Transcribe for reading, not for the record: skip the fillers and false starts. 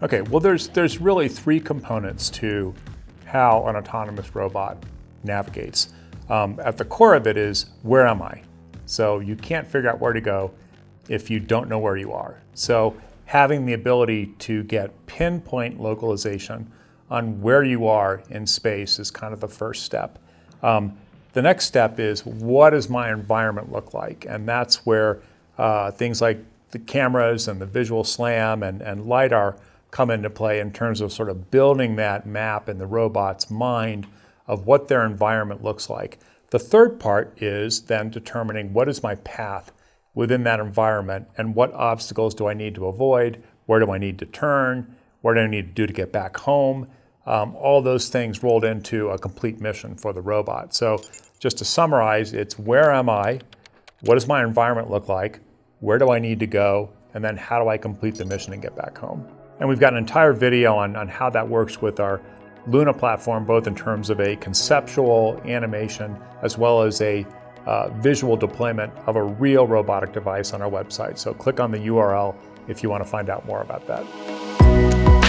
Okay, well there's really three components to how an autonomous robot navigates. At the core of it is, where am I? So you can't figure out where to go if you don't know where you are. So having the ability to get pinpoint localization on where you are in space is kind of the first step. The next step is, what does my environment look like? And that's where things like the cameras and the visual SLAM and lidar come into play in terms of sort of building that map in the robot's mind of what their environment looks like. The third part is then determining, what is my path within that environment and what obstacles do I need to avoid? Where do I need to turn? What do I need to do to get back home? All those things rolled into a complete mission for the robot. So just to summarize, it's where am I? What does my environment look like? Where do I need to go? And then how do I complete the mission and get back home? And we've got an entire video on how that works with our Luna platform, both in terms of a conceptual animation as well as a visual deployment of a real robotic device on our website. So click on the URL if you want to find out more about that.